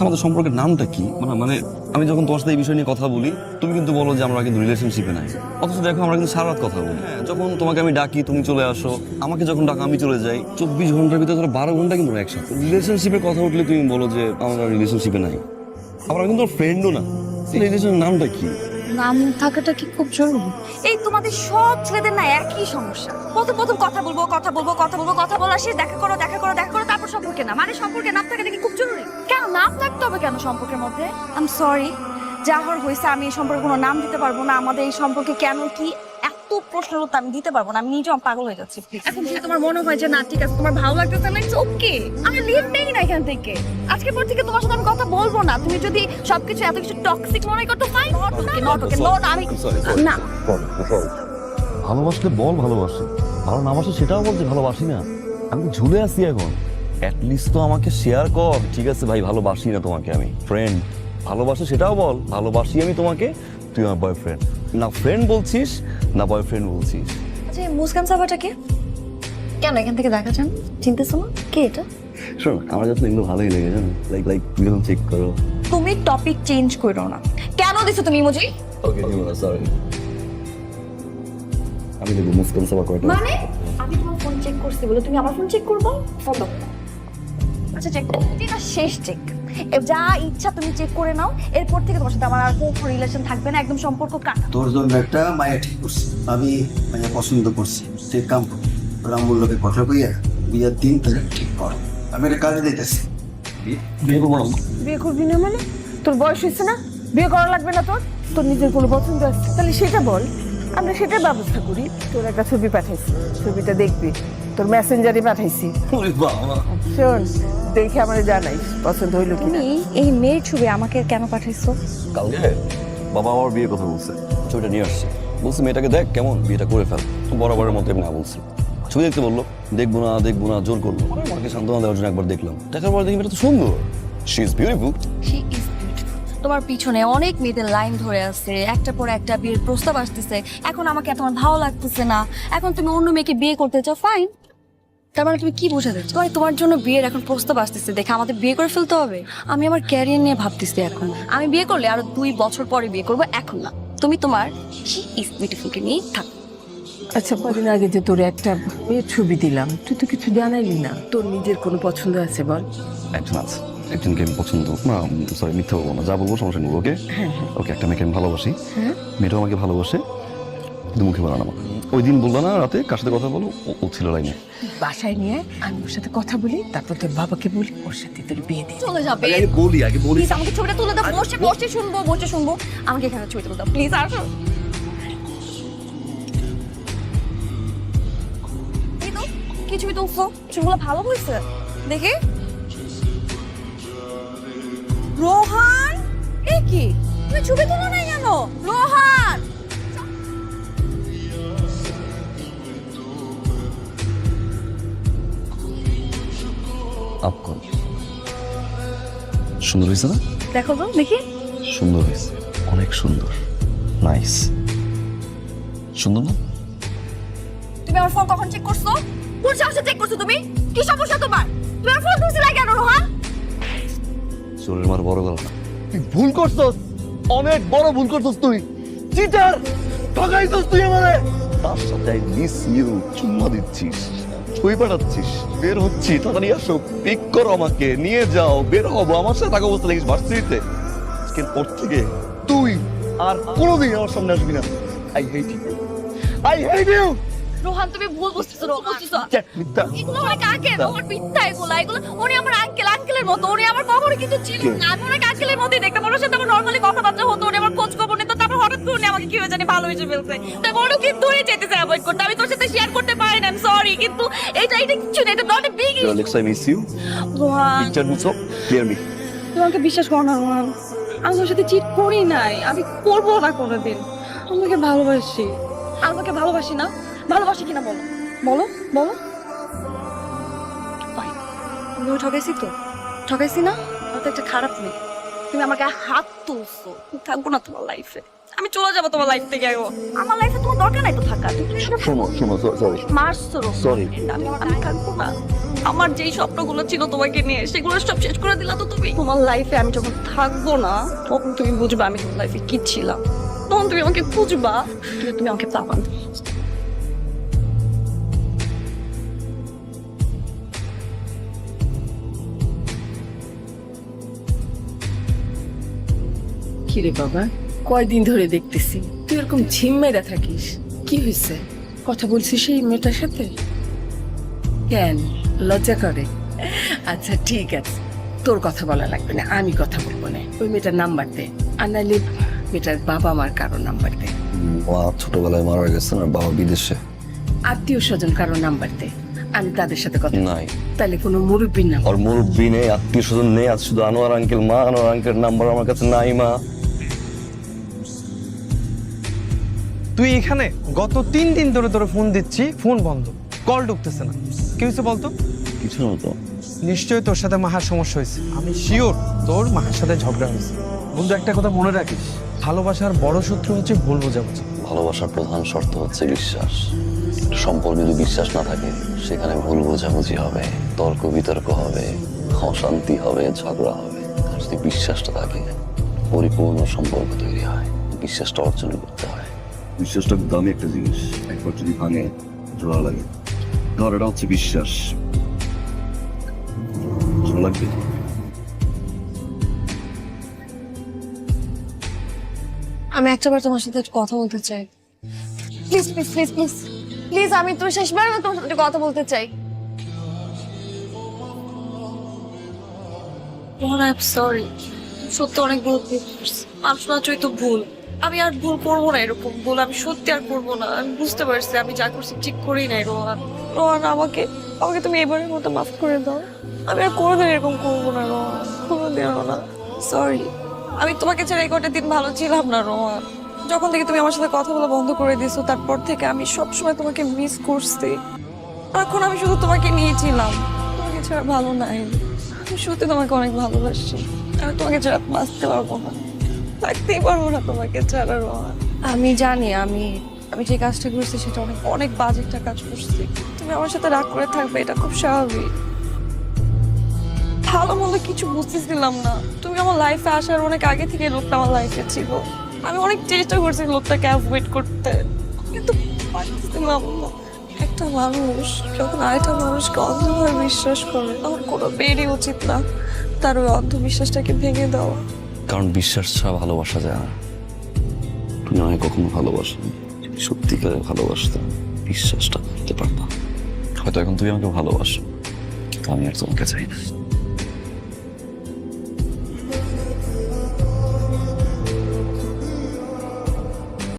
আমাদের সম্পর্কের নামটা কি? মানে আমি যখন তোমার সাথে এই বিষয় নিয়ে কথা বলি, তুমি কিন্তু বলো যে আমরা কিন্তু রিলেশনশিপে নাই। অথচ দেখো আমরা কিন্তু সারা রাত কথা বলি। যখন তোমাকে আমি ডাকি তুমি চলে আসো, আমাকে যখন ডাকা আমি চলে যাই। 24 ঘন্টার ভিতরে ধরো 12 ঘন্টা কিন্তু একসাথে। রিলেশনশিপের কথা উঠলে তুমি বলো যে আমরা রিলেশনশিপে নাই। আবার আমি কিন্তু ফ্রেন্ডও না। রিলেশনের নামটা কি? নাম থাকাটা কি খুব জরুরি? এই তোমাদের সব ছেলেদের না একই সমস্যা। প্রথম প্রথম কথা বলবো কথা বলা শেষ, দেখা করো তারপর সম্পর্কে নাম। মানে সম্পর্কে নাম থাকাটা কি খুব জরুরি? কেন নাম থাকতে হবে কেন সম্পর্কের মধ্যে? আই এম সরি, যা হওয়ার হয়েছে। আমি এই সম্পর্কে কোনো নাম দিতে পারবো না। আমাদের এই সম্পর্কে কেন কি এত প্রশ্নের উত্তর আমি দিতে পারবো না। আমি নিজেও পাগল হয়ে যাচ্ছি। এখন যদি তোমার মনে হয় যে না ঠিক আছে, তোমার ভালো লাগতেছে না, ইটস ওকে, আমি লিভ নেই না এখান থেকে। আজকের পর থেকে তোমার সাথে আমি কথা বলবো না। তুমি যদি সবকিছু এত কিছু টক্সিক মনে করতে, ফাইন, নট ওকে, আমি না। ভালোবাসলে বল ভালোবাসি, ভালো না বাসে সেটাও বলছে ভালোবাসি না। আমি তো ঝুলে আছি এখন। অ্যাটলিস্ট তো আমাকে শেয়ার কর। ঠিক আছে ভাই, ভালোবাসি না তোমাকে, আমি ফ্রেন্ড। ভালোবাসো সেটাও বল, ভালোবাসি আমি তোমাকে, তুই আমার বয়ফ্রেন্ড। না ফ্রেন্ড বলছিস না বয়ফ্রেন্ড বলছিস। আচ্ছা, মুসকান সাবাটা কে? কেন এখান থেকে দেখা যান? চিনতেছো না কে এটা? শোন, আমার কাছে এগুলো ভালোই লেগে জানো, লাইক তুমি যখন চেক করো। তুমি টপিক চেঞ্জ করো না। কেন দিছো তুমি ইমোজি? ওকে সরি, আমি দেখবো মুসকান সাবা কয়টা। মানে আমি তোমার ফোন চেক করছি বলে তুমি আমার ফোন চেক করবো? ফোন দাও। আচ্ছা চেক করো, এটা শেষ চেক। যা ইচ্ছা তুমি চেক করে নাও। এরপর থেকে তোমার সাথে আমার আর কোনো রিলেশন থাকবে না, একদম সম্পর্ক কাটা। তোর জন্য একটা মায়া ঠিক করছি, আমি মায়া পছন্দ করছি। তুই কাম কর, তোর আম্মুর লোকে কথা কইয়া বিয়ের দিন তাহলে ঠিক কর। আমি এটা কাজে দিতেছি। বিয়ে করবো না। বিয়ে করবি না মানে? তোর বয়স হয়েছে না? বিয়ে করা লাগবে না তোর? তোর নিজের কোনো পছন্দ আছে তাহলে সেটা বল, আমরা সেটার ব্যবস্থা করি। তোর একটা ছবি পাঠাইছি, ছবিটা দেখবি। তোর মেসেঞ্জারে পাঠাইছি, শোন দেখে আমার জানাইস পছন্দ হইলো কি। তুমি এই মেয়ের ছবি আমাকে কেন পাঠাইছো? কালকে বাবা আমার বিয়ের কথা বলছে, ছবিটা নিয়ে আসছে। বলছি মেয়েটাকে দেখ কেমন, বিয়েটা করে ফেল। বরাবরের মতো এমনি বলছি। ছবি দেখতে বললো, দেখবো না জোর করলো। মাকে সান্ত্বনা দেওয়ার জন্য একবার দেখলাম, দেখার পর দেখি মেয়েটা তো সুন্দর। She is beautiful. She is beautiful. তোমার পিছনে অনেক মেয়েদের লাইন ধরে আছে, একটা পর একটা বিয়ের প্রস্তাব আসতেছে। এখন আমাকে তোমার ভালো লাগতেছে না, এখন তুমি অন্য মেয়েকে বিয়ে করতে চাও, ফাইন। তার মানে তুমি কি বোঝাতে চাও? তোমার জন্য বিয়ের এখন প্রস্তাব আসতেছে দেখে আমাদের বিয়ে করে ফেলতে হবে? আমি আমার ক্যারিয়ার নিয়ে ভাবতেছি এখন। আমি বিয়ে করলে আরো 2 বছর পরে বিয়ে করবো, এখন না। তুমি তোমার শি ইজ বিউটিফুলকে নিয়ে থাকো। আচ্ছা, কদিন আগে যে তোর একটা মেয়ের ছবি দিলাম, তুই তো কিছু জানাইলি না। তোর নিজের কোনো পছন্দ আছে বল? একজন আছে, একজনকে আমি পছন্দ না, সরি মিথ্যা বলবো না, যা বলবো সমস্যা নেই। ওকে ওকে, একটা মেয়েকে আমি ভালোবাসি, মেয়েটাও আমাকে ভালোবাসে, কিন্তু মুখে বলা না। ওই দিন বললো না রাতে কার সাথে কথা বলো, ও ছিল লাইনে। বাসায় নিয়ে আমি ওর সাথে কথা বলি, তারপর তোর বাবাকে বলি ওর সাথে তোর বিয়ে দিয়ে। চলে যাবে। আগে বলি প্লিজ আমাকে ছবিটা তুলে দাও। বসে শুনবো। আমাকে এখানে ছবি তুলে দাও প্লিজ। আর এই তো কি ছবি তুলছো? ছবিগুলো ভালো হয়েছে দেখে। রোহান, এ কি তুমি ছবি তুলো নাই কেন? রোহান, আপকন সুন্দর হয়েছে না? দেখো তো দেখি। সুন্দর হয়েছে, অনেক সুন্দর, নাইস। সুন্দর না? তুমি আমার ফোন কখন চেক করছো? কোন সাহসে চেক করছো তুমি? কি সমস্যা তোমার? তুমি আমার ফোন তুলছিলে কেন রোহান? চোরের মার বড় গলা। তুই ভুল করছস, অনেক বড় ভুল করছস। তুই চিটার, ঠকাইছস তুই আমারে। তার সাথে আই মিস ইউ, চুম্মা দিচ্ছিস, ছবি পাঠাচ্ছিস, বের হচ্ছি, তাড়াতাড়ি আসো, পিক করো আমাকে, নিয়ে যাও, বের হবো। আমার সাথে থাকা অবস্থা দেখিস ভার্সিটিতে। আজকের পর থেকে তুই আর কোনোদিন আমার সামনে আসবি না। I hate you, I hate you. Rohan তুমি ভুল বুঝতেছো। মিথ্যা। এগুলো অনেক আগে, ওর মিথ্যা এগুলো। উনি আমার আঙ্কেলের মতো। উনি আমার কখনো কিছু ছিল না। আমি ওনাকে আঙ্কেলের মতোই দেখতাম। ওনার সাথে আমার নর্মালি কথাবার্তা হতো, উনি আমার খোঁজ খবর নিত। তারপর হঠাৎ করে উনি আমাকে কি হয়ে জানি ভালোবেসে ফেলছে। তাই বড় কিন্তু দূরে যেতেছে অ্যাভয়েড করতে। আমি তোর সাথে শেয়ার করতে পারি না, আই এম সরি। কিন্তু এটা কিছু না, এটা not a big issue. Alex, I miss you. Rohan Picture me so, clear me. তুই আমাকে বিশ্বাস কর না রোহান, আমি তোর সাথে চিট করি নাই, আমি করবো না কোনোদিন। আমাকে ভালোবাসি। আমাকে ভালোবাসি না? ভালোবাসি কিনা বলো বলো বলো। Fine. তুমি ঠকাইছি তো? ঠকাইছি না? আমি তো একটা খারাপ মেয়ে। তুমি আমাকে হাত তুলছো। আমি থাকবো না তোমার লাইফে। আমি চলে যাবো তোমার লাইফ থেকে। আমার লাইফে তোমার দরকার নাই তো থাকা। তুমি শোনো, সরি। মারছো। Sorry. আমি থাকবো না। আমার যেই স্বপ্নগুলো ছিল তোমাকে নিয়ে সেগুলো সব শেষ করে দিলা তো তুমি। তোমার লাইফে আমি যখন থাকবো না তখন তুমি বুঝবা আমি তোমার লাইফে কি ছিলাম, তখন তুমি আমাকে খুঁজবা, তুমি আমাকে পাবা না। কিরে বাবা, কয়দিন ধরে দেখতেছি তুই এরকম ঝিম মেরা থাকিস, কি হয়েছে? কথা বলছিস সেই মেয়েটার সাথে? কেন লজ্জা করে? আচ্ছা ঠিক আছে, তোর কথা বলা লাগবে না, আমি কথা বলবো না। ওই মেয়েটার নাম্বার দে, আর নাইলে মেয়েটার বাবা মার কারো নাম্বার দে। মা ছোটবেলায় মারা গেছেন আর বাবা বিদেশে। আত্মীয় স্বজন কারো নাম্বার দে, আমি তাদের সাথে কথা নাই। তাহলে কোনো মুরব্বীর নাম? আর মুরব্বী নেই, আত্মীয় স্বজন নেই, আজ শুধু আনোয়ার আঙ্কেল। মা আনোয়ার আঙ্কেল নাম্বার আমার কাছে নাই মা। তুই এখানে গত 3 দিন ধরে তোরে ফোন দিচ্ছি, ফোন বন্ধ, কল ঢুকতেছে না। কি হয়েছে বলতো? কিছু না তো। নিশ্চয়ই তোর সাথে মাহার সমস্যা হয়েছে। আমি শিওর তোর মাহার সাথে ঝগড়া হয়েছে। বন্ধু একটা কথা মনে রাখিস, ভালোবাসার বড় শত্রু হচ্ছে ভুল বোঝাবুঝি। ভালোবাসার প্রধান শর্ত হচ্ছে বিশ্বাস। সম্পর্কে যদি বিশ্বাস না থাকে সেখানে ভুল বোঝাবুঝি হবে, তর্ক বিতর্ক হবে, অশান্তি হবে, ঝগড়া হবে। আর যদি বিশ্বাসটা থাকে পরিপূর্ণ সম্পর্ক তৈরি হয়। বিশ্বাসটা অর্জন করতে হয়। বিশ্বাসটা দামি একটা জিনিস, একবার যদি ভাঙে জোড়া লাগে। ধর এটা হচ্ছে বিশ্বাস, জোড়া লাগবে। আমি একটাবার তোমার সাথে একটু কথা বলতে চাই। Please please please please please, আমি তোর শেষবার তোমার সাথে একটু কথা বলতে চাই। মোহন, আই এম সরি। সত্যি অনেক ভুল করছি। মানুষ মাত্রই তো ভুল। আমি আর ভুল করবো না, এরকম ভুল আমি সত্যি আর করবো না। আমি বুঝতে পারছি আমি যা করছি ঠিক করি নাই। রোহান, রোহান, আমাকে আমাকে তুমি এবারের মতো মাফ করে দাও। আমি আর কোনোদিন এরকম করবো না রোহান, কোনোদিনও না। সরি, আমি তোমাকে ছাড়া এই কটা দিন ভালো ছিলাম না রোহান। যখন থেকে তুমি আমার সাথে কথা বলা বন্ধ করে দিয়েছো তারপর থেকে আমি সবসময় তোমাকে মিস করছি। এখন আমি শুধু তোমাকে নিয়েছিলাম, তোমাকে ছাড়া ভালো নাই। আমি সত্যি তোমাকে অনেক ভালোবাসি। আমি তোমাকে ছাড়া বাঁচতে পারবো না, থাকতেই পারবো না তোমাকে ছাড়া রোহান। আমি জানি আমি আমি যে কাজটা করছি সেটা অনেক অনেক বাজে একটা কাজ করছি। তুমি আমার সাথে রাগ করে থাকবে, এটা খুব স্বাভাবিক। ভালো মন্দ কিছু বুঝতেছিলাম না। তুমি আমার লাইফে আসার অনেক আগে থেকে লোকটা আমার লাইফে ছিল। আমি অনেক চেষ্টা করছি লোকটাকে অ্যাভয়েড করতে, কিন্তু পারছিলাম না। একটা মানুষ যখন আরেকটা মানুষকে অন্ধভাবে বিশ্বাস করে তখন কোনো বেরই উচিত না তার ওই অন্ধবিশ্বাসটাকে ভেঙে দাও। কারণ বিশ্বাস ছাড়া ভালোবাসা যায় না। তুমি আমাকে কখনো ভালোবাসো, সত্যিকারে ভালোবাসতে বিশ্বাসটা করতে পারতাম। হয়তো এখন তুমি আমাকে ভালোবাসো, কিন্তু আমি আর তোমাকে চাই না।